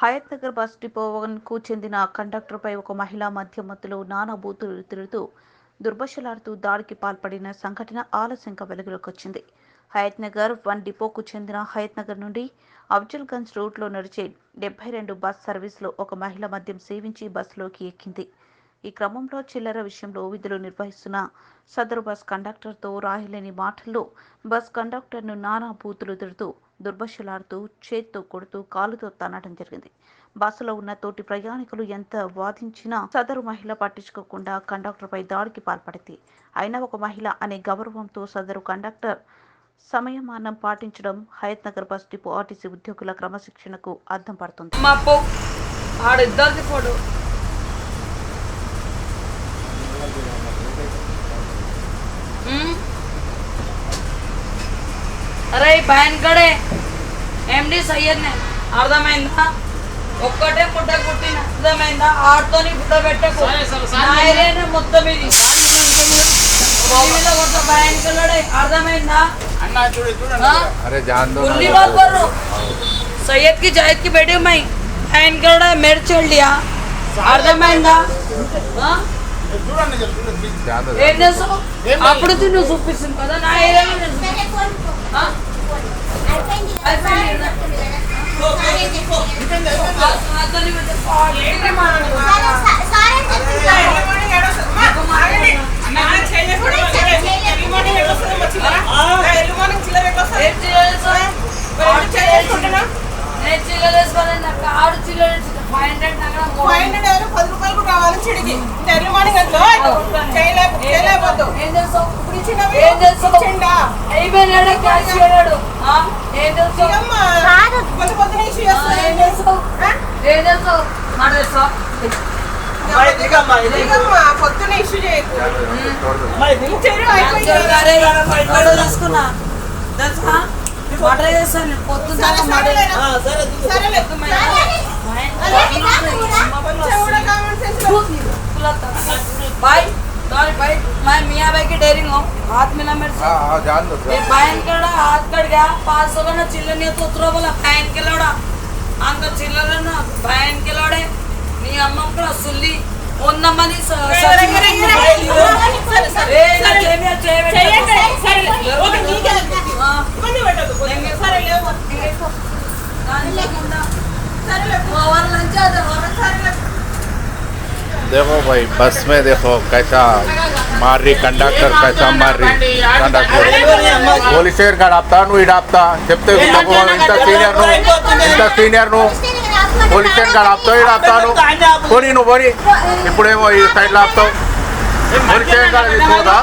Hayath Nagar bus డిపోకు చెందిన కండక్టర్పై ఒక మహిళ మధ్యమత్తులో నానా బూతులు తిరుగుతూ దుర్భాషలాడుతూ దాడికి పాల్పడిన సంఘటన ఆలస్యంగా వెలుగులోకి వచ్చింది. హయత్ నగర్ 1 డిపోకు చెందిన హయత్ నగర్ నుండి అఫ్జల్గంజ్ రూట్లో నడిచే 72 బస్ సర్వీసులో ఒక మహిళ మద్యం సేవించి బస్సులోకి ఎక్కింది. ఈ క్రమంలో చిల్లర విషయంలో విధులు నిర్వహిస్తున్న సదరు బస్ కండక్టర్తో రాయలేని మాటల్లో బస్ కండక్టర్ను నానా బూతులు తిడుతూ దుర్భాషలాడుతూ చేత్తో కొడుతూ కాలుతో తన్నడం జరిగింది. బస్సులో ఉన్న తోటి ప్రయాణికులు ఎంత వాదించినా సదరు మహిళ పట్టించుకోకుండా కండక్టర్పై దాడికి పాల్పడింది. అయినా ఒక మహిళ అనే గౌరవంతో సదరు కండక్టర్ సమయమానం పాటించడం Hayath Nagar bus depot RTC ఉద్యోగుల క్రమశిక్షణకు అద్దం పడుతుంది. అరే బ్యాంకడే ఎండి సయ్యద్నే అర్థమైందా? ఒక్కటే పుట్ట కుట్టిన అర్థమైందా? ఆడుతోని పుట్ట పెట్టకు మొత్తం ఇది బ్యాంకులోడే అర్థమైందా? సయ్యద్ కి జాయద్ కి బేటీ మై బ్యాంకులో మెర్ చల్ దియా అర్థమైందా? ఏం చేస్తావు? అప్పుడు నువ్వు చూపిస్తుంది కదా నా ఏరియాలో ఆడు చిల్లర 500 రూపాయలు కావాలి చిడికి ఎర్లీ మార్నింగ్ అట్లా చేయలేకపోతే ఏం చేస్తావు? ఇప్పుడు ఇచ్చినవి ఏం చేస్తావు? ఇచ్చిండా అయిపోయినాడు క్యాష్ చేయలేడు. ఏం చేస్తావు? పొద్దు పొద్దున ఇష్యూ ఏం చేస్తావు? ఏం చేస్తావు? మాట చేస్తావు? పొద్దున ఇష్యూ చేయకు తీసుకున్నా తెలుసా? మాట చేస్తాను పొద్దున్న भाई सॉरी भाई मैं मियाँ भाई की डेयरिंग हूँ हाथ मिला मेरे से बहन के लड़ा हाथ कट गया 500 का ना चिल्लर नहीं तो उतरो बोला बहन के लड़ा अंकल चिल्लर ना बहन के लड़े नी अम्मा को सुल्ली ओन्न मनी देखो भाई बस में देखो कैसा मार रही कंडक्टर कैसा मार रही कंडक्टर పోలీస్ స్టేషన్ కాడ ఆపుతా నువ్వు ఇటు ఆపుతా చెప్తే ఇంత సీనియర్ నువ్వు పోలీస్ స్టేషన్ కాడ ఆపుతావు ఇటు ఆపుతాను పోనీ నువ్వు పోనీ ఇప్పుడేమో ఈ సైడ్లో ఆపుతావు పోలీస్ స్టేషన్ కాడ తీసుకోదా